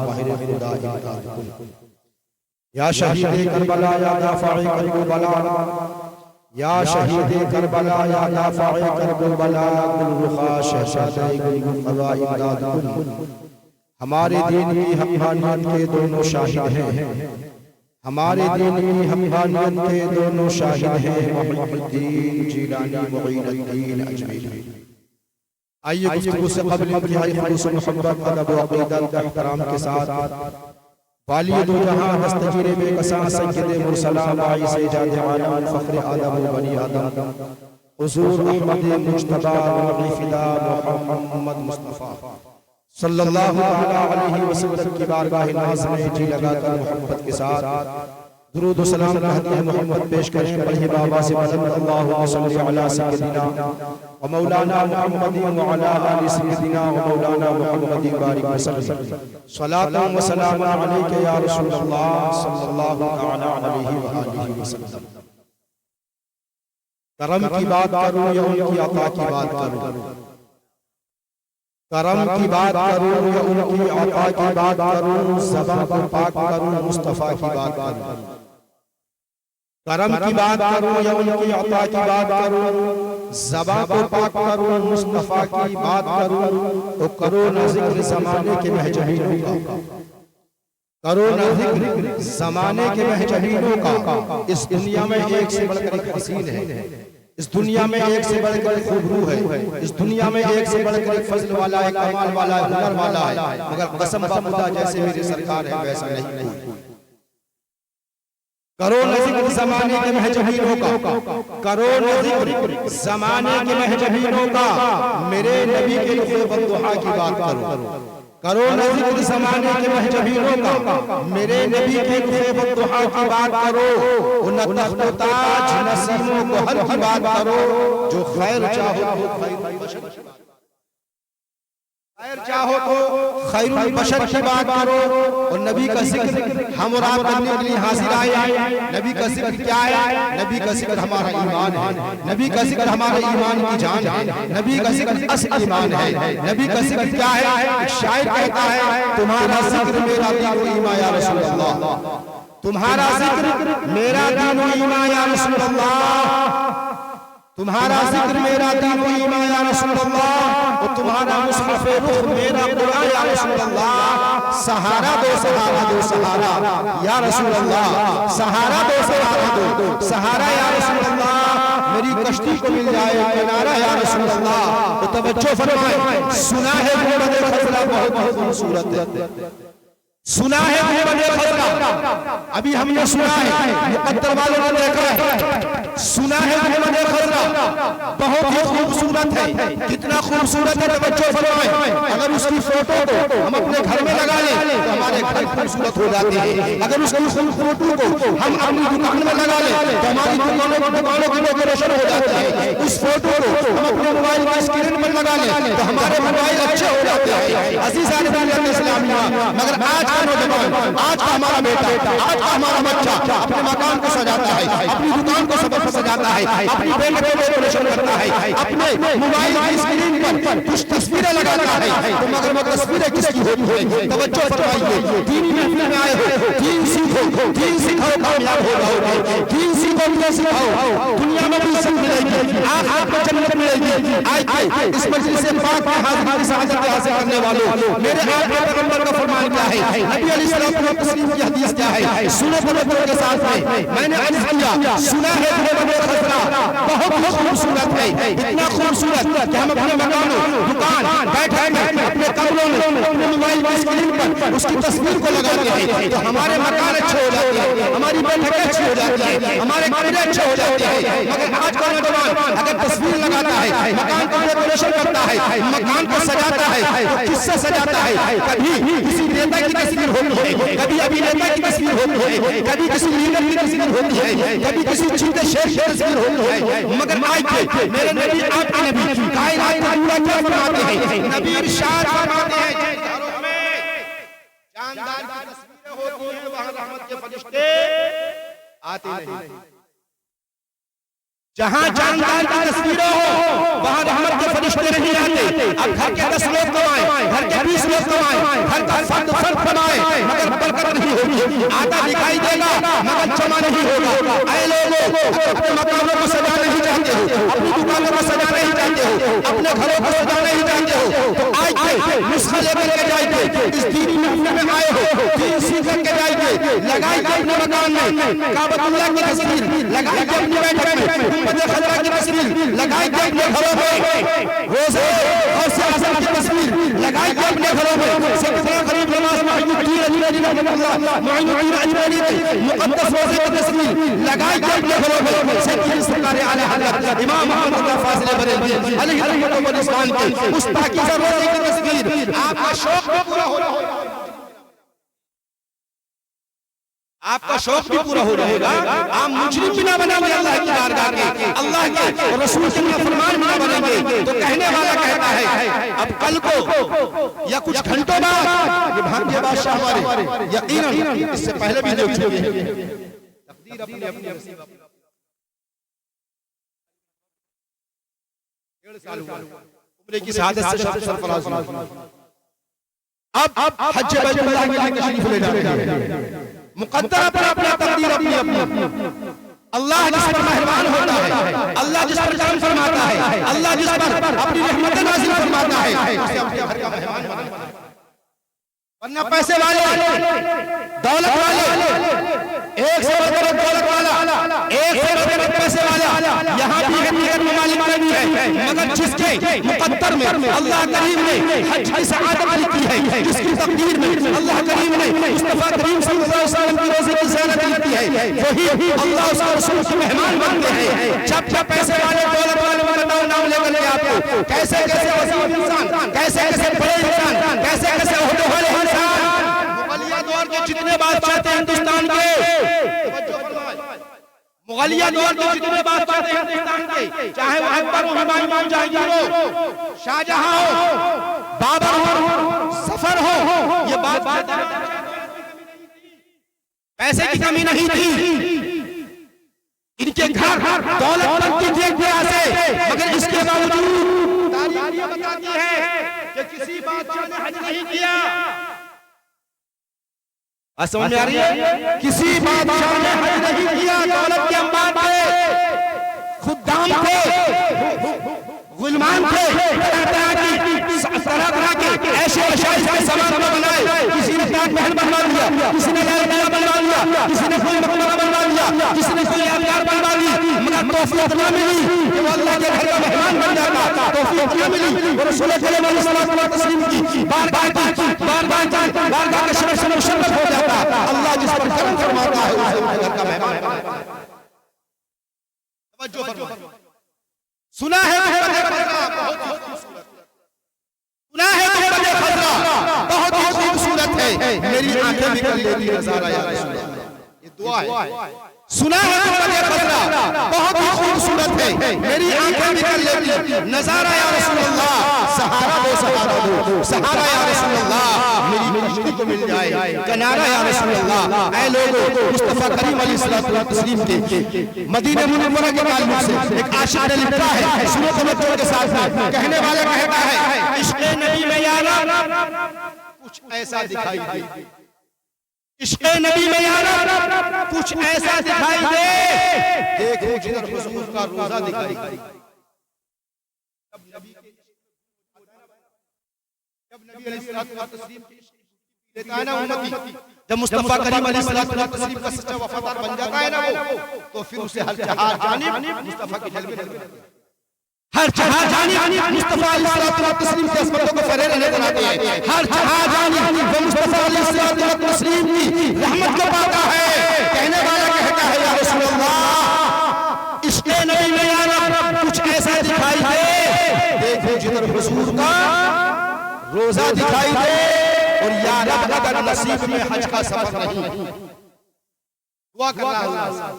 ज़ाहिर खुदा इमदाद कुन। या शहीद करबला या दाफ़ाए करबला, या शहीद करबला या दाफ़ाए करबला, गुल रुखा शहज़ादे गुल क़ज़ा इमदाद कुन। हमारे दीन की हक़ानियत के दोनों शाहिद हैं, हमारे दीन की हक़ानियत के दोनों शाहिद हैं, मुहीद्दीन जीलानी मुईनुद्दीन अजमेरी। आइए गुफ्तगू से क़ब्ल इंतहाई ख़ुलूस मोहब्बत अदब व अक़ीदत व एहतराम के साथ वाली दो जहां दस्तगीर बेकसा सय्यद मुरसला बाइस इजाद आलम फ़ख्र आदम व बनी आदम हुज़ूर अहमद मुज्तबा नबी फ़िदा मुहम्मद मुस्तफ़ा सल्लल्लाहु अलैहि वसल्लम की बारगाह नाज़ में जी लगाकर मोहब्बत के साथ दुरूद व सलाम का हदीया मोहम्मद पेश करें। बड़े बाबा से मदद अल्लाहुम्मा सल्लि अला सय्यदिना व मौलाना मुहम्मदिन व अला आलि सय्यदिना व मौलाना मुहम्मदिन बारिक वसल्लम। सलातुन व सलामुन अलैका या रसूलल्लाह सल्लल्लाहु तआला अलैहि व आलिहि वसल्लम। करम की बात करूं या उनकी अता की बात करूं, करम की बात करूं या उनकी अता की बात करूं, ज़बान को पाक करूं मुस्तफ़ा की बात करूं। करम की बात करूं या उनकी अता की बात करूं, ज़बान को पाक करूं मुस्तफ़ा की बात करूं, तो करो न ज़िक्र ज़माने के महजबीनों का, करो न ज़िक्र ज़माने के महजबीनों का। इस दुनिया में एक से बढ़कर एक हसीन है, इस दुनिया में एक से बढ़कर एक खूबरू है, इस दुनिया में एक से बढ़कर एक फजल वाला है, कमाल वाला है, हुनर वाला है, मगर कसम खुदा जैसे मेरे सरकार है वैसा नहीं कोई। करो न ज़िक्र ज़माने के महजबीनों का, करो न ज़िक्र ज़माने के महजबीनों का, मेरे नबी के रुख़ बद्दुहा की बात करो। करो न ज़िक्र ज़माने के महजबीनों का, मेरे नबी के रुख़ बद्दुहा की बात करो। उन तख्त व ताज नसीमों को हर की बात करो, जो खैर चाहो तो खैरुल बशर, खैर चाहो तो खैरुल बशर की बात करो। और नबी का जिक्र हम और आप करने के लिए हाजिर आए। नबी का जिक्र क्या है? नबी का जिक्र हमारा ईमान है, नबी का जिक्र हमारे ईमान की जान है, नबी का जिक्र असल ईमान है। नबी का जिक्र क्या है? शायर कहता है, तुम्हारा जिक्र मेरा दीन व ईमान या रसूल अल्लाह, तुम्हारा जिक्र मेरा दीन व ईमान या रसूल अल्लाह, तुम्हारा जिक्र मेरा दीन व ईमान या रसूल अल्लाह, और तुम्हारा मुसहफ़ रुख़ मेरा कुरान या रसूल अल्लाह। सहारा दो, सहारा दो, सहारा या रसूल अल्लाह, सहारा दो, सहारा दो, सहारा या रसूल अल्लाह। मेरी कश्ती को मिल जाए किनारा या रसूल अल्लाह। तो तवज्जो फरमाए, सुना है गुंबद खज़रा बहुत खूबसूरत है, सुना है गुंबद खज़रा, अभी हमने सुना है, मुक़द्दर वालों ने देखा है, सुना है गुंबद खज़रा बहुत ही खूबसूरत है। कितना खूबसूरत है तवज्जो फरमाए। अगर उसकी फोटो को हम अपने घर में लगा लें तो हमारे घर खूबसूरत हो जाते हैं। अगर उसकी फोटो को हम अपनी दुकान में लगा लें तो हमारी दुकानों की डेकोरेशन हो जाती है। उस फोटो को हम अपने मोबाइल की स्क्रीन पर लगा लें तो हमारे मोबाइल अच्छे हो जाते हैं। अज़ीज़ान इस्लामिया, मगर आज का नौजवान, आज का हमारा बेटा, आज का हमारा बच्चा अपने मकान को सजाता है, अपनी दुकान को सजाता है, अपनी बेटी को डेकोरेशन करता है, अपने मोबाइल की स्क्रीन पर कुछ तस्वीरें लगाता है, तो मगर तस्वीरें किसकी होती है? तवज्जो फरमाइए, दीनी महफिल में आए हो, दीन सीखो, दीन सिखाओ, कामयाब हो जाओगे। दीन सीखो, दीन सिखाओ, दुनिया में भी इज्जत मिलेगी, आखिरत में जन्नत मिलेगी। आइए इस मजलिस से पाक में हाजिर सआदत हासिल करने वालों, मेरे आका पैगंबर का फरमान क्या है? नबी अलैहिस्सलातु व तस्लीम की हदीस क्या है? सुनो तवज्जो के साथ में। मैंने अर्ज़ किया, सुना है गुंबद खज़रा बहुत खूबसूरत है, इतना खूबसूरत कि हम अपने मकानों, दुकान, बैठे में, अपने कमरों में, अपने मोबाइल की स्क्रीन पर उसकी तस्वीर को लगाते हैं तो हमारे मकान अच्छे हो जाते हैं, हमारी बैठकें अच्छी हो जाती है, हमारे कमरे अच्छे हो जाते हैं। मगर आज का नौजवान अगर तस्वीर लगाता है, मकान का डेकोरेशन करता है, मकान को सजाता है, तो किससे सजाता है? कभी किसी नेता की तस्वीर होती है, कभी अभिनेता की तस्वीर होती है, कभी किसी लीडर की तस्वीर होती है, कभी किसी चीते शेर की तस्वीर होती है। मगर आज मेरे नबी, आपके नबी कायनात का पूरा क्या फरमाते हैं? नबी इरशाद फरमाते हैं, घरों में जानदार की तस्वीरें होती हैं, वहां रहमत के फरिश्ते आते नहीं। जहां जानदार की तस्वीरें हो वहां रहमत के फरिश्ते नहीं आते। अब घर के 10 लोग कमाए, घर के 20 लोग कमाए, घर का फर्द फर्द कमाए, आता दिखाई देगा मगर जमा नहीं होगा। ऐ लोगों, अपने मकानों को सजाना नहीं चाहते हो, अपनी दुकानों को सजाना नहीं चाहते हो, अपने घरों को सजाना नहीं चाहते हो, तो आइए नुस्खा लेकर के जाइए। इस दीनी महफिल में आए हो, दीन सीख करके जाइए। लगाइए अपने मकान में काबतुल्लाह की तस्वीर, लगाइए अपनी बैठक में गुंबद खजरा की तस्वीर, लगाइए अपने घरों में रोज़े और सियासत की तस्वीर, लगाइए अपने घरों में सबसे करीब नमाज मुइनुद्दीन अजमेरी रहमतुल्लाह मुइनुद्दीन अजमेरी की मुक़द्दस रोज़े की तस्वीर, लगाइए अपने घरों में सैयद सरकार आला हज़रत इमाम मोहम्मद फाज़िल बरेलवी अलैहि रहमत व रिज़वान की उस पाकीज़ा रोज़े की तस्वीर। आपका शौक भी पूरा हो रहा है, आपका शौक भी पूरा हो रहेगा। आप मुजरिम भी ना बनेंगे अल्लाह की बारगाह के, अल्लाह के और रसूल के नाफरमान भी ना बनेंगे। तो कहने वाला कहता है अब कल को या कुछ घंटों बाद ये भाग्य बादशाह हमारे यकीनन इससे पहले भी देख चुके हैं। तकदीर अपनी अपनी नसीब, 1.5 साल हुआ उम्र की शहादत से सरफराज हुआ। अब हज बैतुल्लाह के लिए तशरीफ ले जाते हैं। मुकद्दर अपना तकदीर अपनी अपनी। अल्लाह जिस पर मेहरबान होता है, अल्लाह जिस पर करम फरमाता है, अल्लाह जिस पर अपनी रहमत नाज़िल फरमाता है, उसे अपने घर का मेहमान बनाता है। वरना पैसे वाले, दौलत वाले, एक से बढ़कर दौलत वाला, एक से बढ़कर पैसे वाला यहाँ भी है, ममालिक में भी है, मगर जिसके मुकद्दर में अल्लाह करीम ने हज की सआदत लिखी है, जिसकी तकदीर में अल्लाह करीम ने मुस्तफा करीम सल्लल्लाहु अलैहि वसल्लम की रोज़े की ज़ियारत लिखी है, वही अल्लाह उसके रसूल के मेहमान बनते हैं। जब पैसे वाले दौलत वाले नाम लेकर के आपको कैसे कैसे वसीम इंसान, कैसे कैसे बड़े इंसान, कैसे कैसे ओहदे वाले इंसान, मुगलिया दौर के जितने बादशाह थे हिंदुस्तान के, मुगलिया दौर के जितने बादशाह थे हिंदुस्तान के, चाहे वो अकबर हो, हुमायूं हो, जहांगीर हो, शाहजहां हो, बाबर हो, सफर हो, ये बात पैसे की कमी नहीं थी। इनके घर दौलत बनती थी से, मगर इसके बावजूद तारीख ये बताती है कि किसी बादशाह ने हज नहीं किया। समझ में आ रही है? किसी बादशाह ने हज नहीं किया। दौलत के अंबार थे, खुद्दाम थे, गुलमान थे, तरह तरह के ऐसे अशाइश के सामान बनाए। किसी ने ताजमहल बनवा लिया, किसी ने लाल किला बनवा लिया, किसी ने कोई मकबरा बनवा लिया, किसी ने कोई यादगार बनवा ली, मगर तौफीक न मिली कि वो अल्लाह के घर का मेहमान बन जाता। तौफीक न मिली वो रसूल करीम सल्लल्लाहु अलैहि वसल्लम की बारगाह के शरफ से मुशर्रफ हो जाता। अल्लाह जिस पर करम फरमाता है उसे घर का मेहमान बनाता है। तवज्जो फरमाइए। सुना है सुना है बहुत ही खूबसूरत है, मेरी आंखें भी कर लेती नजारा या रसूल अल्लाह, ये दुआ है। सुना है बहुत ही खूबसूरत है, मेरी आंखें भी कर लेती नजारा या रसूल अल्लाह, सहारा दो सहारा दो, सहारा या रसूल अल्लाह, मेरी कश्ती को मिल जाए किनारा या रसूल अल्लाह। ऐ लोगों, मुस्तफा करीम अलैहिस्सलातु व तस्लीम के मदीना मुनव्वरा के ताल्लुक से एक आशिक ने लिखा है, सुनो तवज्जो के साथ। कहने वाला कहता है इश्क़े नबी में यारा कुछ ऐसा दिखाई दे, इश्क़े नबी में यारा कुछ ऐसा दिखाई दे, देखो जिधर हुजूर का रोज़ा दिखाई दे। जब नबी अलैहिस्सलातु व तस्लीम लेता है ना उम्मती, जब मुस्तफा करीम अलैहिस्सलातु व तस्लीम का सच्चा वफादार बन जाता है ना वो, तो फिर उसे हर जानिब मुस्तफा के जलवे नजर आते हैं, हर जानिब मुस्तफा अलैहिस्सलातु व तस्लीम के असमतों को फरेर नजर आते हैं, हर जानिब वो मुस्तफा अलैहिस्सलातु व तस्लीम की रहमत को पाता है। कहने वाला कहता है या रसूल अल्लाह, इश्क़े नबी में यारा कुछ ऐसा दिखाई दे, देखो जिधर हुजूर का रोज़ा दिखाई दे, और या रब अगर नसीब में हज का सफर नहीं, दुआ करना है,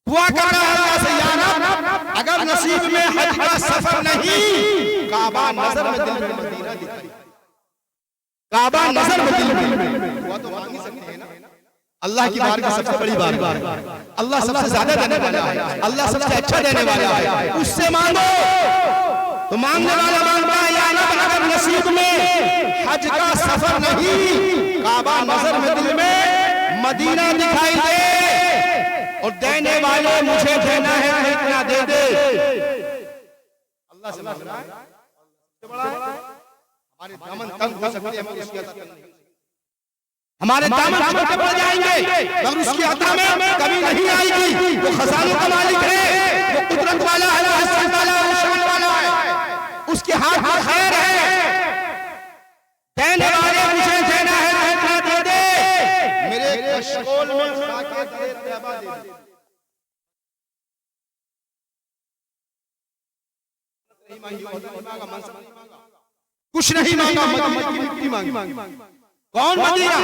दुआ करना है से या रब अगर नसीब में हज का सफर नहीं, काबा नजर में दिल में मदीना दिखाई, काबा नजर में दिल में, दुआ तो मांग ही सकते हैं ना। अल्लाह की बारगाह सबसे बड़ी बारगाह, अल्लाह सबसे ज्यादा देने वाला है, अल्लाह सबसे अच्छा देने वाला है, उससे मांगो। तो मांगने वाला मांगता है या रब अगर नसीब में हज का सफर नहीं, काबा नजर में दिल में मदीना दिखाई दे और देने वाले मुझे देना है तो इतना दे दे। अल्लाह से मांग रहा है, हमारे दामन तंग हो सकते हैं मगर उसकी अता नहीं, हमारे दामन छोटे पड़ जाएंगे मगर उसकी अता में कमी नहीं आएगी। वो खजानों का मालिक है, वो कुदरत वाला है, हसन वाला है, शान वाला है, उसके हाथ में खैर है। देने वाले मुझे देना है तो इतना दे दे, मेरे कशकोल में खाके दे तैबा दे दे। कुछ नहीं मांगा, मदीना की मिट्टी मांगी। कौन मदीना?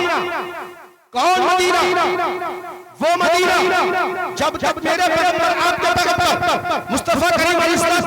कौन मदीना? वो मदीना जब जब मेरे पैगंबर आपके पैगंबर मुस्तफा करीम अलैहिस्सलाम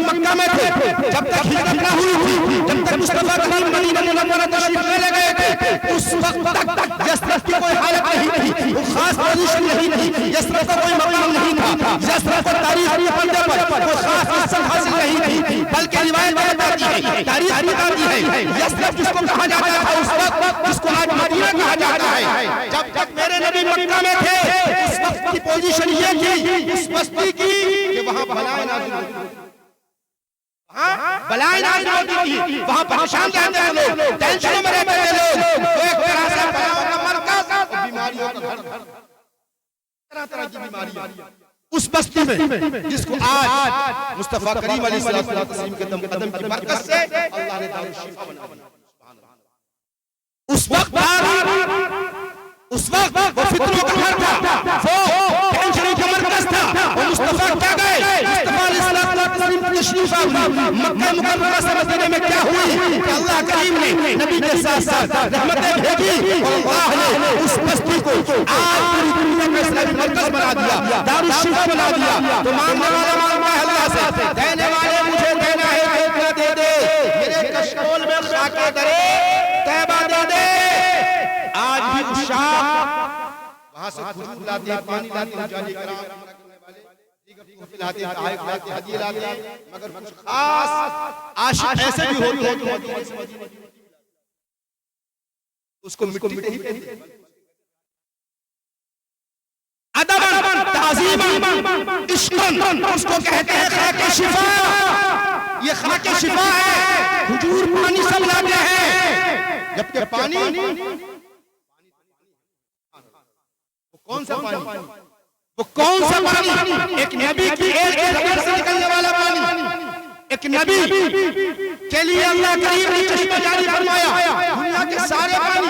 मक्का में थे, जब तक हिजरत न हुई थी, जब तक मुस्तफा करीम मदीना मुनव्वरा तशरीफ ले गए थे, उस वक्त तक यसरब की कोई हालत नहीं थी, वो खास पोजीशन नहीं थी, यसरब का कोई मकाम नहीं था, यसरब पर तारीख के पन्ने पर कोई खास इज्जत हासिल नहीं थी, बल्कि रिवायत बताती है, तारीख बताती है यसरब किसको कहा जाता था उस वक्त, जिसको आज मदीना कहा जाता है। जब तक मेरे नबी मक्का में थे उस वक्त की पोजीशन ये थी उस बस्ती की कि वहां बलाएं नाज़िल होती थी, बलाएं नाज़िल होती थी, वहां परेशान रहते हैं लोग, टेंशनों में रहते हैं लोग, तो एक तरह से बलाओं का मरकज और बीमारियों का घर, तरह तरह की बीमारियां उस बस्ती में, जिसको आज मुस्तफा करीम अलैहिस्सलाम के दम कदम की बरकत से अल्लाह ने दारुल शिफा बना दिया। उस वक्त वो फितरों का घर था, वो टेंशनों का मरकज था, वो मुस्तफा क्या गए, मुस्तफा अलैहिस्सलाम तशरीफ आए मक्का मुकर्रमा से मदीने में क्या हुई कि अल्लाह करीम ने नबी के साथ साथ रहमतें भेजी और अल्लाह ने उस बस्ती को आज पूरी दुनिया का इस्लामी मरकज बना दिया, दारुल शिफा बना दिया। तो मांगने वाला मांगता है अल्लाह से, देने वाले मुझे देना है तो इतना दे दे, मेरे कशकोल में खाके दरे तैबा दे दे। आज भी शाह वहां से खुशबू लाते हैं, पानी लाते हैं, जाने कराम करने वाले दीगर तोहफे लाते हैं, तोहफे लाते हैं, हदिये लाते हैं, मगर कुछ खास आशिक ऐसे भी होते हैं जो मदीने से उसको मिट्टी नहीं देते। अदबन ताज़ीमन इश्कन उसको कहते हैं खाके शिफा। ये खाके शिफा है, हुजूर पानी सब लाते हैं, जबकि पानी कौन सा पानी, वो कौन सा पानी, एक नबी की एक जबान से निकलने वाला पानी, एक नबी के लिए अल्लाह करीम ने चश्मा जारी फरमाया। दुनिया के सारे पानी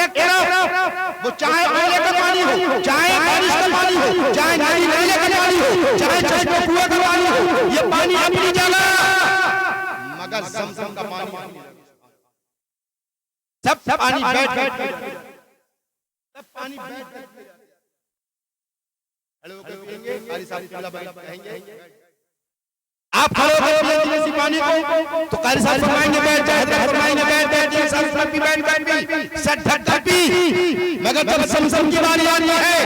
एक तरफ, वो चाहे ओले का पानी हो, चाहे बारिश का पानी हो, चाहे नदी नाले का पानी हो, चाहे चश्मे कुआं का पानी हो, ये पानी अपनी जगह, मगर ज़मज़म का पानी सब पानी बैठ बैठ सब पानी बैठ बैठ आप खड़े होकर पिएंगे इसी पानी को तो कारी साहब फरमाएंगे बैठ जाए, फरमाएंगे बैठ बैठ जाए, सब भी बैठ बैठ भी सट धट धट भी। मगर जब ज़मज़म की बारी आती है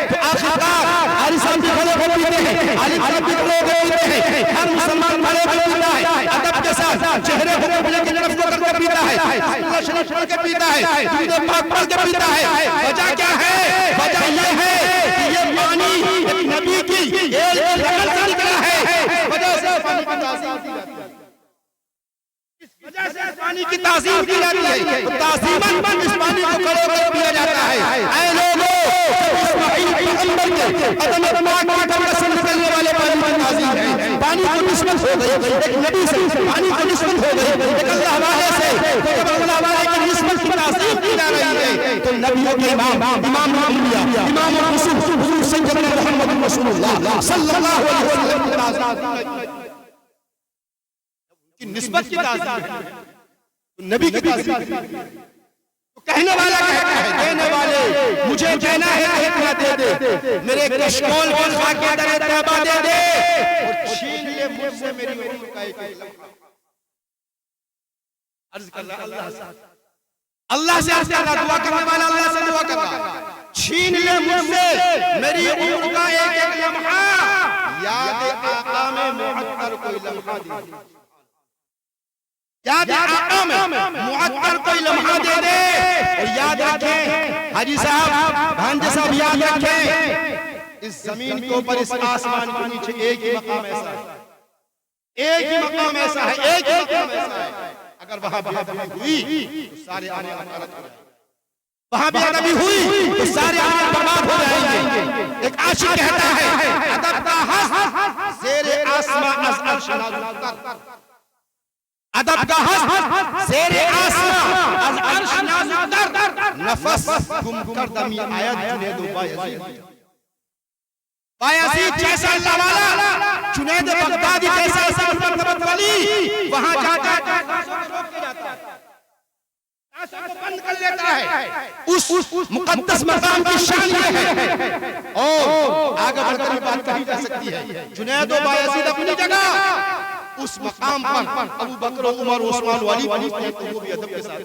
तो आखिरकार कारी साहब भी खड़े होकर पीते हैं, अली साहब भी खड़े होकर पीते हैं, हर मुसलमान खड़े होकर पीता है, अदब के साथ चेहरे को कबले की तरफ करके पीता है, अल्लाह शरीफ पढ़ के पीता है, दूध पाक पढ़ के पीता है। वजह क्या है? वजह यह है कि ये पानी एक नबी की एक रगल से निकला है, वजह से पानी की ताज़ीम की जाती है, इस वजह से पानी की ताज़ीम की जाती है। तो ताज़ीमन इस पानी को खड़े होकर पिया जाता है। ऐ लोगों, इस्माइल पैगंबर के कदम पाक से निकलने वाले पानी की ताज़ीम है। पानी की निस्बत हो गई एक नबी से, पानी की निस्बत हो गई एक अल्लाह वाले से, तो जब अल्लाह वाले की निस्बत की ताज़ीम की जा रही है तो नबियों के इमाम, इमाम अंबिया, इमाम रसूल हुजूर सैयदना मुहम्मद रसूलुल्लाह सल्लल्लाहु अलैहि वसल्लम की ताज़ीम की निस्बत की ताज़ीम है, तो नबी की ताज़ीम। तो कहने वाला कहता है देने वाले मुझे देना है तो इतना दे दे, मेरे कशकोल को खाके दरे तैबा दे दे और छीन ले मुझसे मेरी उम्र का एक लम्हा। अर्ज कर रहा अल्लाह से अर्ज कर रहा, दुआ करने वाला अल्लाह से दुआ कर रहा, छीन ले मुझसे मेरी उम्र का एक एक लम्हा, याद आका में मुअत्तर कोई लम्हा दे दे, याद आका में मुअत्तर कोई लम्हा दे दे। और याद रखें हाजी साहब भांजे साहब याद रखें, इस जमीन के ऊपर इस आसमान के नीचे एक ही मकाम ऐसा है, एक ही मकाम ऐसा है, एक ही मकाम ऐसा है। अगर वहां बेअदबी हुई तो सारे आने अमानत हो जाएंगे, वहां बेअदबी हुई तो सारे आने बर्बाद हो जाएंगे। एक आशिक कहता है अदब का हस ज़ेरे आसमां अज़ अर्श नाज़ुतर, अदब का हस ज़ेरे आसमां अज़ अर्श नाज़ुतर, नफस गुम कर दमी आयत जुनैद बायज़ीद, बायज़ीद जैसा अल्लाह वाला, जुनैद बगदादी जैसा मरतबत वली वहां जाता है रोक के जाता है, बंद कर लेता है। उस मुकद्दस मकाम की शान ये है। और आगे बढ़कर बात कही जा सकती है, जुनैद और बायज़ीद अपनी जगह, उस मकाम पर अबू बकर, उमर, उस्मान, अली पहुंचते तो वो भी अदब के साथ।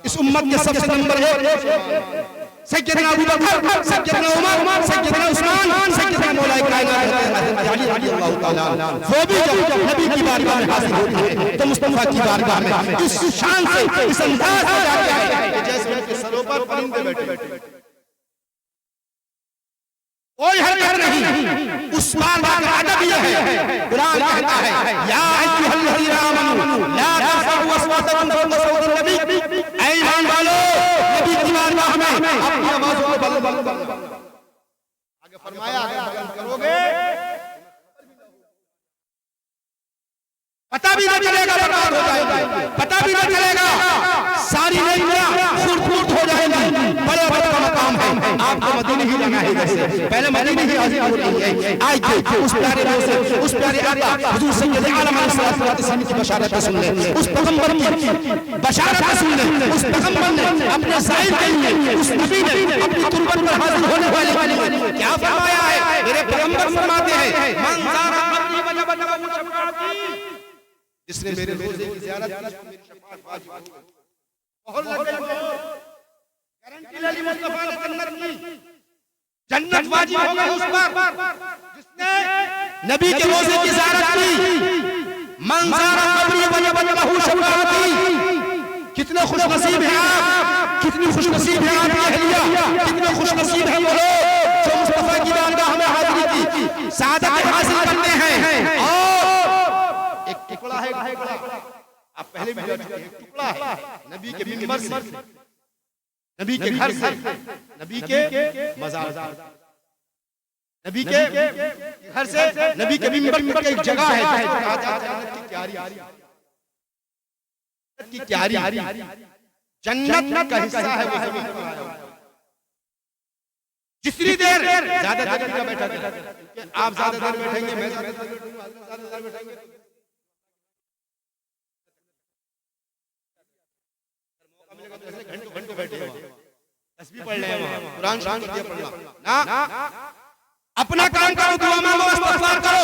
इस उम्मत के सबसे नंबर 1 सैयदना अबू बकर, सैयदना उमर, सैयदना उस्मान, सैयदना मौलाए कायनात हज़रत अली रज़ियल्लाहु ताला, वो भी जब नबी की बारगाह में हाजिर होते हैं तो मुस्तफा की बारगाह में इस शान से, इस अंदाज से जाते हैं कि जैसे उनके सरों पर परिंदे बैठे, कोई हरकत नहीं। उस बारगाह का अदब ये है, कुरान कहता है या अय्युहल्लज़ीना आमनू ला तर्फअू अस्वातकुम फौqa सौतिन नबी, ऐ ईमान वालों नबी की बारगाह में अपनी आवाज़ों को बुलंद करो। आगे फरमाया अगर बुलंद करोगे पता भी न चलेगा, बर्बाद हो जाएंगे, पता भी न चलेगा, सारी नदियां खुर्द हो जाएंगी। बड़े बड़े का मकाम है, आपको मदीने ही जाना है, जैसे पहले मदीने ही हाजिर हो रही है। आइए उस प्यारे रोज़े, उस प्यारे आका हुजूर सैयद आलम अलैहिस्सलातु वस्सलाम की बशारत सुन लें, उस पैगंबर की बशारत सुन लें। उस पैगंबर ने अपने ज़ाहिर के लिए, उस नबी ने अपनी तुरबत पर हाजिर होने वाले क्या फरमाया है? मेरे पैगंबर फरमाते हैं मन ज़ारा कब्री वजब लहू शफ़ाअती, जिसने मेरे रोज़े की ज़ियारत की उसको मेरी शफ़ाअत वाजिब हो गई। बहुत लगे गारंटी ले ली मुस्तफा ने जन्नत की, जन्नत वाजिब हो गई उस पर जिसने नबी के रोज़े की ज़ियारत की। मन ज़ारा कब्री वजब लहू शफ़ाअती, कितने खुशनसीब हैं आप, कितनी खुशनसीब हैं आप ये अहलिया, कितने खुशनसीब हैं वो लोग जो मुस्तफा की बारगाह में हाज़िरी की सादत हासिल करते हैं। और एक टुकड़ा है, आप पहले भी जान चुके हैं, टुकड़ा है नबी के मिंबर से, नबी के घर से, नबी के मज़ार, नबी के घर से, नबी के मिंबर की एक जगह है की क्यारी, जन्नत का हिस्सा है वो ज़मीन पर। जितनी देर ज्यादा देर का बैठा, आप ज्यादा देर बैठेंगे, मैं ज्यादा देर बैठेंगे, घंटों बैठे तस्बीह पढ़ रहे हैं, कुरान शरीफ पढ़ना ना, अपना काम करो, दुआ मांगो, इस्तग़फ़ार करो,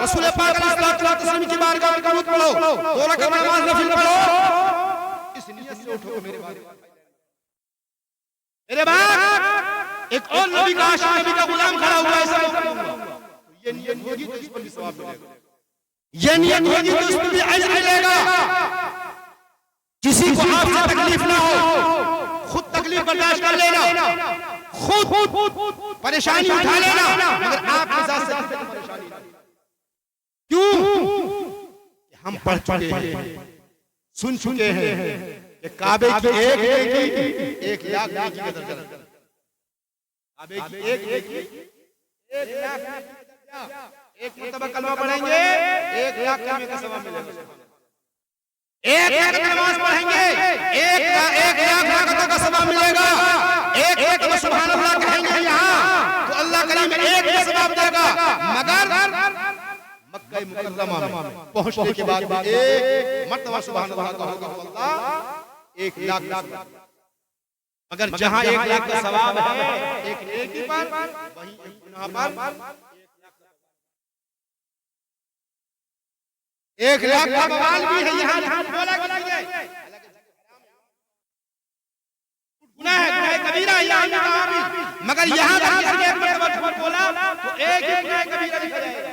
रसूल पाक सल्लल्लाहु अलैहि वसल्लम की बारगाह में दुरूद पढ़ो, 2 रकात नमाज नफिल पढ़ो, इस नियत से उठो मेरे बाप एक और नबी का आशिक, नबी का गुलाम खड़ा हुआ है, ये नियत होगी तो इस पर भी सवाब मिलेगा, ये नियत होगी तो इस पर भी अजर मिलेगा। किसी को आपसे तकलीफ ना हो, खुद तकलीफ बर्दाश्त कर लेना, खुद परेशानी उठा लेना, मगर आपके साथ से परेशानी नहीं। क्यों? हम पढ़ चुके हैं, सुन चुके हैं कि काबे की एक नेकी 1 लाख नेकी का दर्जा है। काबे की एक नेकी 1 लाख, एक मरतबा कलमा पढ़ेंगे 1 लाख का सवाब मिलेगा। एक नमाज पढ़ेंगे 1 लाख रकातों का सवाब मिलेगा। एक सुभान अल्लाह कहेंगे यहाँ तो अल्लाह करीम 1 का सवाब देगा, मगर मक्का मुकर्रमा में पहुंचने के बाद 1 मरतबा सुभान अल्लाह का होगा अल्लाह 1 लाख, मगर जहां 1 लाख का सवाब है एक नेकी पर, वहीं एक गुनाह पर 1 लाख का बवाल भी है। यहाँ बोला गुनाह है, गुनाह कबीरा है यहाँ भी, मगर यहाँ एक मरतबा बोला तो एक ही गुनाह कबीरा लिखा जाएगा।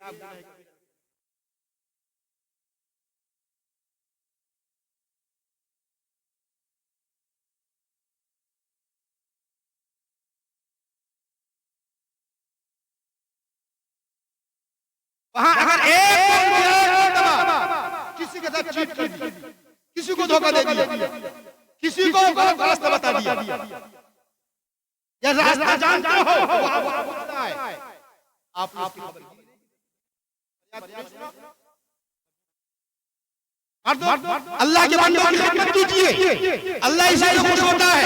वहां अगर एक किसी के साथ चीट कर दी, किसी को धोखा दे दिया, किसी को गलत रास्ता बता दिया, या रास्ता जानते हो वो आपको पता है, आप अल्लाह के बंदों की खिदमत कीजिए, अल्लाह इससे खुश होता है।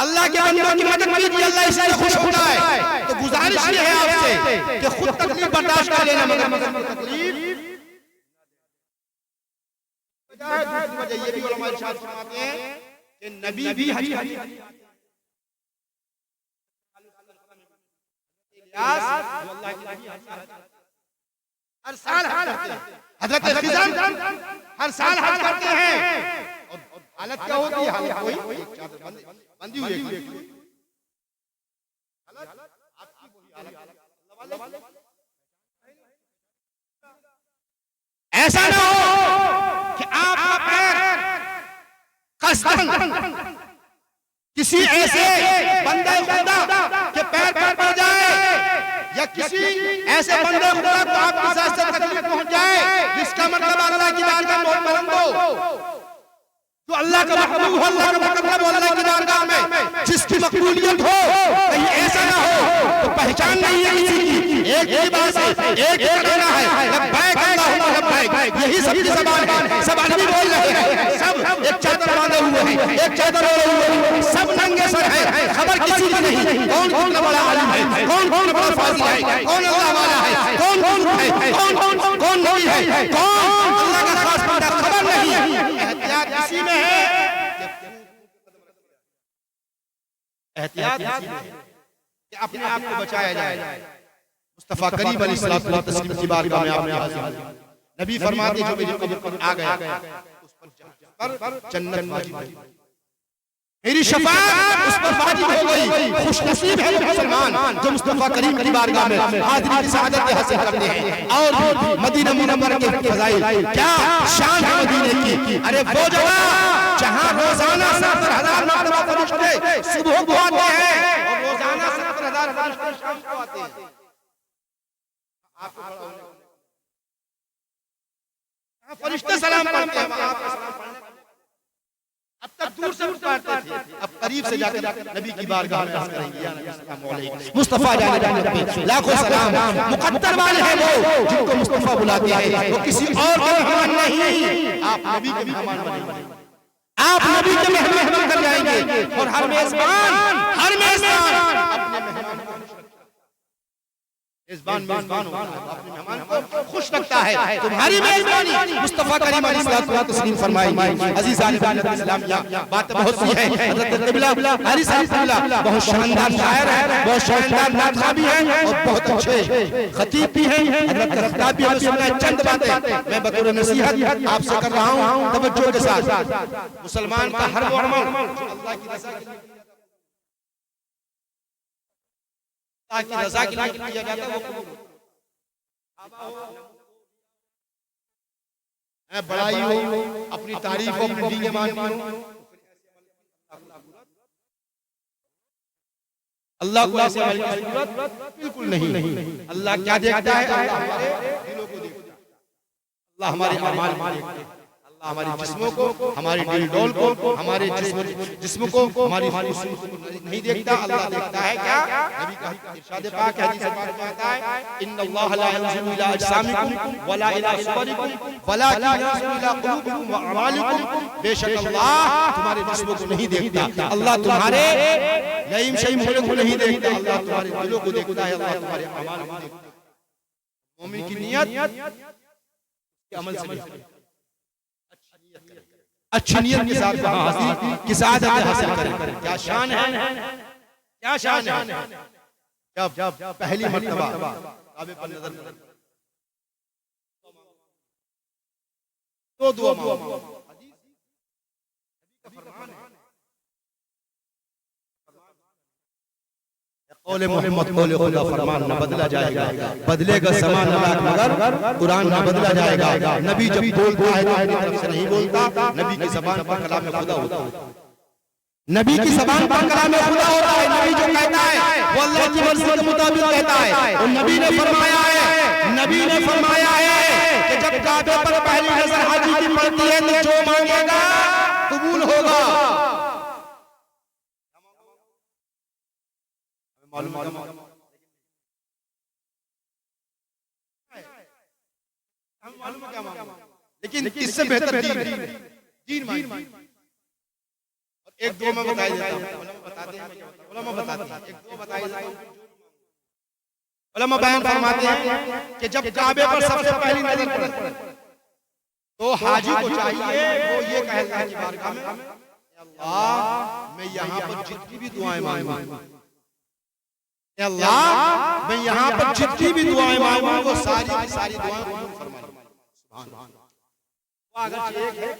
अल्लाह के बंदों की मदद कीजिए, अल्लाह इससे खुश होता है। तो गुजारिश ये है आपसे कि खुद तकलीफ बर्दाश्त कर लेना, मगर तकलीफ ये भी उलमा इरशाद फरमाते हैं कि नबी भी हज हर साल हज करते हैं। हजरत खिज़र हर साल हज करते हैं। और हालत क्या होती है? हालत कोई बंदी हुई है, ऐसा ना हो कि आपका पैर कसदन किसी ऐसे बंदे खुदा के पैर पर पड़ जाए, या किसी ऐसे बंदे खुदा को आपकी साथ से तकलीफ पहुंच जाए जिसका मतलब अल्लाह की बारगाह में बहुत बुलंद हो, जो अल्लाह का महबूब हो, अल्लाह का मुकर्रम हो, अल्लाह की बारगाह में जिसकी मकबूलियत हो, कहीं ऐसा ना हो तो पहचान नहीं है किसी की, एक ही बात है, एक ही कहना है लब्बैक अल्लाहुम्मा लब्बैक, यही सबकी ज़बान है, सब आदमी बोल रहे हैं, सब एक चादर बांधे हुए हैं, एक चादर ओढ़े हुए हैं, सब नंगे सर हैं, खबर किसी की नहीं कौन कितना बड़ा आलिम है, कौन कौन बड़ा फाज़िल है, कौन अल्लाह वाला है, कौन कौन है, कौन कौन नबी है, कौन अल्लाह का खास बंदा, खबर नहीं। एहतियात इसी में है, एहतियात इसी में है कि अपने आप को बचाया जाए। मुस्तफा करीम अलैहिस्सलातु व तस्लीम की बारगाह में आपने हाजिर, नबी फरमाते जो मेरी कब्र पर आ गया उस पर जन्नत वाजिब है, मेरी शफाअत उस पर वाजिब हो गई। खुशनसीब है मुसलमान जो मुस्तफा करीम की बारगाह में हाजिरी की सआदत हासिल करते हैं। और मदीना मुनव्वरा के फज़ाइल क्या शान है मदीने की। अरे वो जगह जहां रोजाना 70,000 मरतबा फरिश्ते सुबह को आते हैं और रोजाना 70,000 फरिश्ते शाम को आते हैं। आपको फरिश्ते सलाम पढ़ते हैं, वहां पे सलाम पढ़ने अब तक दूर से पुकारते थे, अब करीब से जाकर नबी की बारगाह में अर्ज़ करेंगे, या नबी सल्लल्लाहु अलैहि वसल्लम, मुस्तफा जाने जाने पे लाखों सलाम। मुकद्दर वाले हैं वो जिनको मुस्तफा बुलाते हैं, वो किसी और के मेहमान नहीं, आप नबी के मेहमान बनेंगे, आप नबी के मेहमान बनकर जाएंगे। और हर मेजबान अपने मेहमान को मेजबान होता है, अपने मेहमान को खुश रखता है। तुम्हारी मेजबानी मुस्तफा करीम अलैहिस्सलातु व तस्लीम फरमाई। अजीज इस्लाम या बात बहुत सी है। हज़रत क़िबला हरी साहब क़िबला बहुत शानदार शायर है, बहुत शानदार नातख़्वां भी है और बहुत अच्छे खतीब भी हैं। हज़रत खत्ताब भी हमें सुना है। चंद बातें मैं बतौर नसीहत आपसे कर रहा हूं तवज्जो के साथ। मुसलमान का हर वो अमल अल्लाह की रज़ा के लिए ताकि रज़ा के लिए किया जाता है वो कबूल है। बड़ाई हो, अपनी तारीफ हो, अपनी डींगे मारनी हो, अल्लाह को ऐसे अमल की जरूरत बिल्कुल नहीं। अल्लाह क्या देखता है? अल्लाह हमारे दिलों को देखता है, अल्लाह हमारे अमाल को देखता है, अल्लाह हमारे जिस्मों को, हमारे दिल डोल को, हमारे जिस्म को, हमारी नहीं देखता, अल्लाह देखता है क्या? नबी का इरशाद पाक है, हदीस पाक में आता है, इन्नल्लाह ला यंज़ुरु इला अजसामिकुम वला इला सुवरिकुम वलाकिन यंज़ुरु इला कुलूबिकुम व अमालिकुम। बेशक अल्लाह तुम्हारे जिस्मों को नहीं देखता, अल्लाह तुम्हारे लईम शईम होने को नहीं देखता, अल्लाह तुम्हारे दिलों को देखता है, अल्लाह तुम्हारे अमाल को देखता है। मोमिन की नियत के अमल से अच्छी नियत के साथ हाजिरी की सआदत हासिल करें। क्या शान है, क्या शान है जब पहली मर्तबा काबे पर नजर तो दुआ मांगो। कौले मोहम्मद कौले खुदा फरमान न बदला जाएगा, बदलेगा ज़मान अल्लाह मगर कुरान न बदला जाएगा। नबी जब बोलता है तो अपनी तरफ से नहीं बोलता, नबी की ज़बान पर कलाम खुदा होता है, नबी की ज़बान पर कलाम खुदा होता है। नबी जो कहता है वो अल्लाह की मर्ज़ी के मुताबिक कहता है। और नबी ने फरमाया है कि जब काबे पर पहली नजर हाजी की पड़ती है तो जो मांगेगा कबूल होगा। लेकिन इससे बेहतर दीन मांगी। एक दो में बताई देता हूं, उलमा बयान फरमाते हैं कि जब काबे पर सबसे पहली नजर पड़े तो हाजी को चाहिए वो ये कहता है कि बारगाह में अल्लाह मैं यहाँ पर जितनी भी दुआएं मांगूं, अल्लाह मैं यहाँ पर जितनी भी दुआएं मांगूं वो सारी की सारी दुआएं कबूल फरमाए। सुभान अल्लाह। वो अगर एक है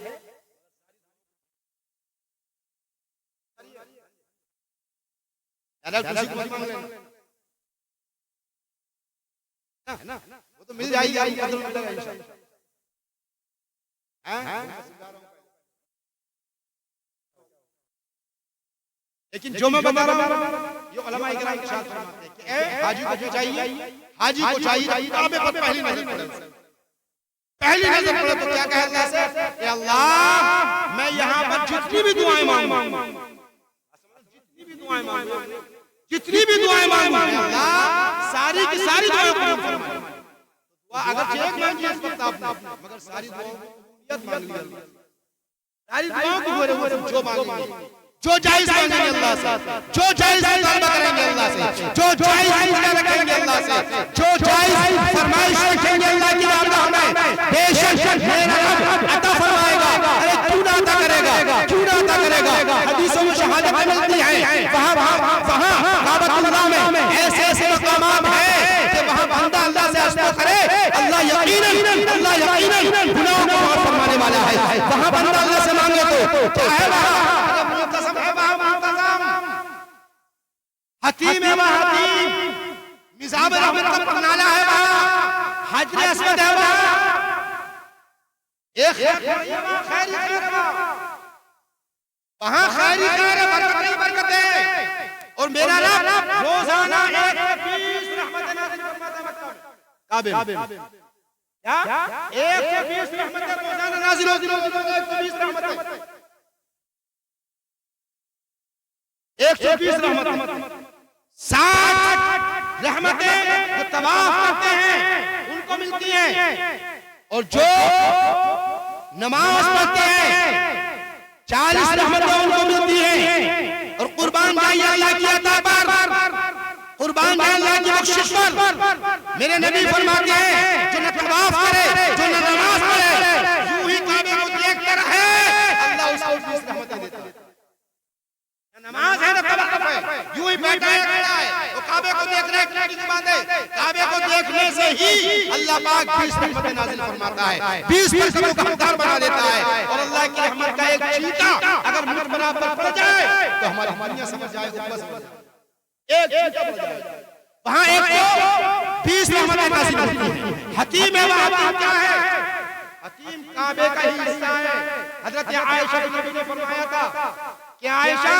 अगर किसी को मांग लेना ना वो तो मिल जाएगी, अदल मिलेगा इंशाअल्लाह। लेकिन जो मैं बता रहा हूं ये उलमा इकराम इरशाद फरमाते हैं कि हाजी को चाहिए काबे पर पहली नजर पड़े तो क्या कहता है कि अल्लाह मैं यहाँ पर जितनी भी दुआएं मांगूं अल्लाह सारी की सारी दुआएं कबूल फरमाए। अगर एक मांगी है मगर सारी दुआएं मांग ली, सारी दुआओं को जो मांगेंगे जो जायज मांगेंगे अल्लाह से, जो जायज तौबा करेंगे अल्लाह से, जो जायज रखेंगे अल्लाह से, जो जायज फरमाइश रखेंगे अल्लाह की बारगाह में, बेशक मेरा रब अता फरमाएगा। अरे क्यों ना अता करेगा। हदीसों में शहादत मिलती है वहां काबतुल्लाह में ऐसे मकामात हैं कि वहां बंदा अल्लाह से अस्मा करे, अल्लाह यकीनन गुनाहों को माफ फरमाने वाला है। वहां बंदा अल्लाह से मांगे तो क्या है वहां हकीम है, वहां हकीम मिज़ाब रहमत का नाला है, वहां हजर अस्वद है, वहां खैरी खैर बरकत है। और मेरा रब रोजाना 120 रहमतें नाज़िल फरमाता है काबे में। क्या 120 रहमतें रोजाना नाज़िल होती हैं, 120 रहमतें 120 रहमतें 60 रहमतें जो तवाफ करते हैं उनको मिलती हैं, और जो नमाज पढ़ते हैं 40 रहमतें उनको मिलती हैं। और कुर्बान जाइए अल्लाह की अता पर, कुर्बान जाइए अल्लाह की बख्शिश पर। मेरे नबी फरमाते हैं जो न तवाफ करे, जो न नमाज पढ़े, यूं ही काबे को देखता रहे अल्लाह उसको 20 रहमतें देता है। नमाज है ना तवाफ है, यूं ही बैठा है खड़ा है तो काबे को देख रहा है की बात है, काबे को देखने से ही अल्लाह पाक 20 रहमतें नाज़िल फरमाता है, 20 फरिश्तों का हकदार बना देता है। और अल्लाह की रहमत का एक चींटा अगर मुझ बराबर पड़ जाए तो हमारी दुनिया समझ जाए बस एक चींटा पड़ जाए, वहां एक 20 रहमतें नाज़िल होती हैं। हकीम है वहां क्या है, हकीम काबे का ही हिस्सा है। हजरत आयशा नबी ने फरमाया था कि आयशा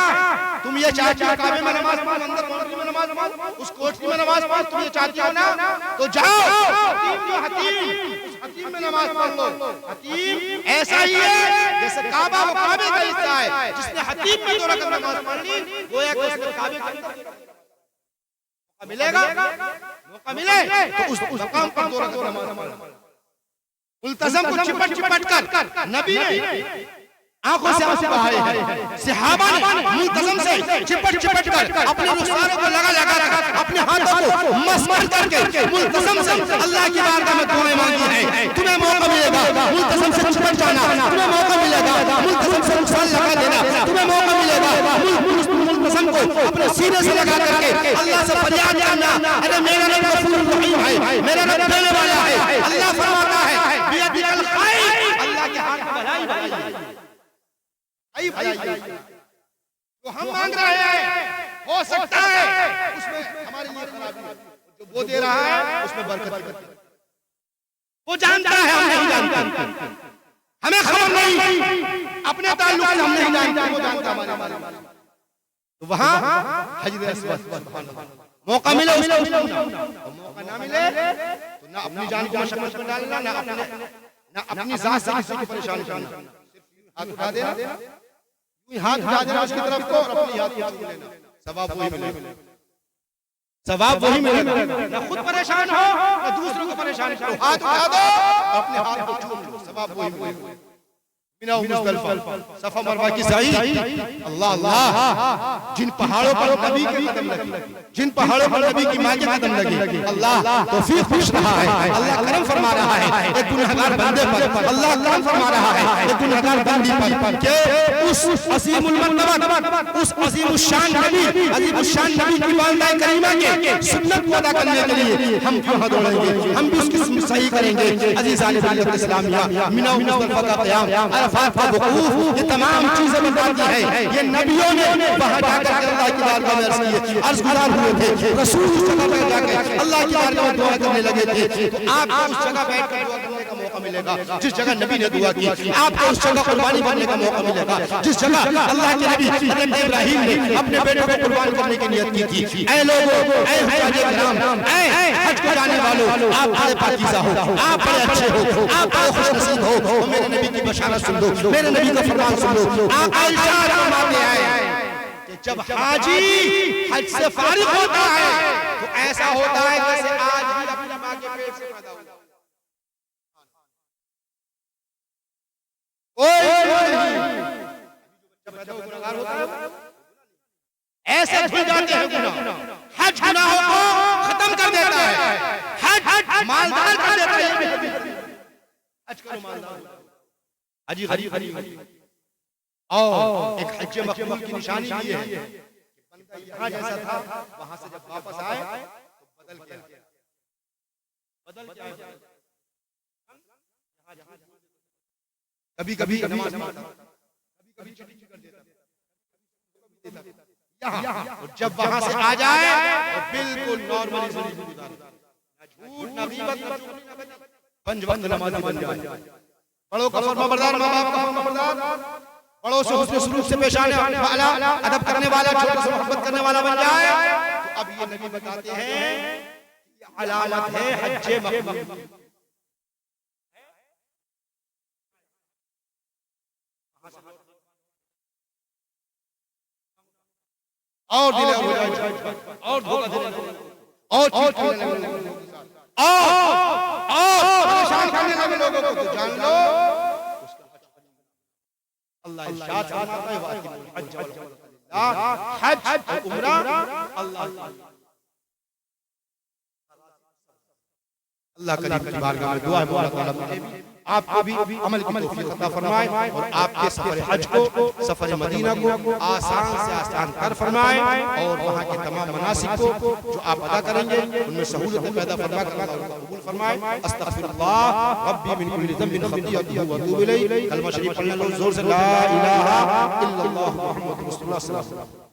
तुम ये चाहती हो काबे में नमाज पढ़ो, अंदर कोठरी में नमाज पढ़ो, उस कोठरी में नमाज पढ़ो, तुम ये चाहती हो ना, तो जाओ हकीम में नमाज पढ़ लो। हकीम ऐसा ही है जैसे काबा वो काबे का हिस्सा है, जिसने हकीम में 2 रकात नमाज पढ़ ली गोया कि उसने काबे का मौका मिले तो उस मकाम पर 2 रकात नमाज पढ़ो। मुल्तज़म को चिपट कर नबी ने आंखों से आंसू बहाए हैं, सहाबा ने मुल्तज़म से चिपट कर अपने रुखसारों को लगा कर अपने हाथों को मस करके मुल्तज़म से अल्लाह की बारगाह में दुआएं मांगी हैं। तुम्हें मौका मिलेगा मुल्तज़म से चिपट जाना, तुम्हें मौका मिलेगा मुल्तज़म से रुखसार लगा देना, तुम्हें मौका मिलेगा मुल्तज़म को अपने सीने से लगा करके अल्लाह से फरियाद करना, अरे मेरा रब गफूर रहीम है, मेरा रब देने वाला है। अल्लाह फरमाता है बियदिल खैर, अल्लाह के हाथ में भलाई तो हम मांग रहे हैं, हो सकता है उसमें वो दे रहा है उसमें बरकत। वो जानता है, हम नहीं जानते, हमें खबर नहीं, अपने ताल्लुक से हम नहीं जानते, वो जानता हमारे। तो वहां हजर अस्वद मौका मिले, मौका ना मिले तो ना अपनी जान को मशक्कत में डालना, ना अपनी जात से किसी को परेशान करना। हाथ उठा देना, हाथ उठा देना उसकी तरफ को, और अपनी हाथ को छू लेना, सवाब वही मिलेगा, सवाब वही मिलेगा। ना खुद परेशान हो ना दूसरों को परेशान करो, हाथ उठा दो, अपने हाथ को छू लो, सवाब वही मिलेगा। सफा मरवा की साई, अल्लाह अल्लाह, जिन पहाड़ों पर नबी के कदम लगे, जिन पहाड़ों पर नबी की मां के कदम लगे, अल्लाह तौफीक खुश रहा है, अल्लाह करम फरमा रहा है एक गुनहगार बंदे पर, अल्लाह करम फरमा रहा है एक गुनहगार बंदी पर के उस अजीमुल मर्तबा, उस अजीमुश शान नबी, अजीमुश शान नबी की वालिदा करीमा के सुन्नत को अदा करने के लिए हम वहां दौड़ेंगे, हम भी उसकी सही करेंगे। अजीज़ान इस्लामिया, मिना मुस्तफा का क़याम, ये तमाम चीजें बताती है, ये नबियों ने वहां जाकर अल्लाह की बारगाह में अर्ज़ किए, अर्ज़ गुज़ार हुए थे, रसूल उस जगह पर जाकर अल्लाह की बारगाह में दुआ करने लगे थे। तो आपको उस जगह बैठकर दुआ करने का मौका मिलेगा जिस जगह नबी ने दुआ की, आपको उस जगह कुर्बानी करने का मौका मिलेगा जिस जगह अल्लाह के नबी हज़रत इब्राहीम ने अपने बेटे को कुर्बान करने की नियत की थी। ऐ लोगों, ऐ हुज्जाज किराम, ऐ हज को जाने वालों, आप बड़े पाकीज़ा हो, आप बड़े अच्छे हो, आप बड़े खुशनसीब हो, तो मेरे नबी की बशारत सुन लो, मेरे नबी का फरमान सुन लो। आका इरशाद फरमाते हैं कि जब हाजी हज से फारिग होता है तो ऐसा होता है जैसे आज ही अपनी मां के पेट से पैदा हुआ। गुनहगार होता है, ऐसे धुल जाते हैं गुनाह। हज गुनाहों को खत्म कर देता है, हज मालदार कर देता है। हज करो मालदार, हाजी गरीब, और एक हज मकबूल की निशानी भी है, बंदा यहाँ जैसा था वहां से जब वापस आए तो बदल गया, बदल गया। कभी कभी नमाज पढ़ता, कभी कभी चोरी कर देता, यहाँ और जब वहां से आ जाए तो बिल्कुल नॉर्मली जिंदगी गुजारता, ना झूठ ना गीबत ना चुगली, पंजवक्त नमाज़ी बन जाए। बड़ों का फरमाबरदार, माँ बाप का फरमाबरदार, बड़ों से हुस्न सलूक से पेश आने वाला, अदब करने वाला, छोटों से मोहब्बत करने वाला बन जाए। तो अब ये नबी बताते हैं ये अलामत है हज्जे मकबूल। और दिले हो जाए, और धोखा देने लगे, और परेशान करने लगे लोगों को, तो जान लो अल्लाह इरशाद फरमाता है वाकिल हज हज और उम्रा अल्लाह करीम की बारगाह में दुआ है मौला ताला मुझे भी आपको भी अमल की तौफीक अता फरमाए और आपके सफर हज को, सफर मदीना को आसान से आसान कर फरमाए और वहाँ के तमाम मनासिक को जो आप अदा करेंगे उनमें सहूलत पैदा फरमा कर कबूल फरमाए। अस्तगफिरुल्लाह रब्बी मिन कुल्ली ज़ंबिन ख़तीअतुहु व अतूबु इलैहि। कलमा शरीफ पढ़ने लो जोर से, ला इलाहा इल्लल्लाह मुहम्मदुर रसूलुल्लाह सल्लल्लाहु अलैहि वसल्लम।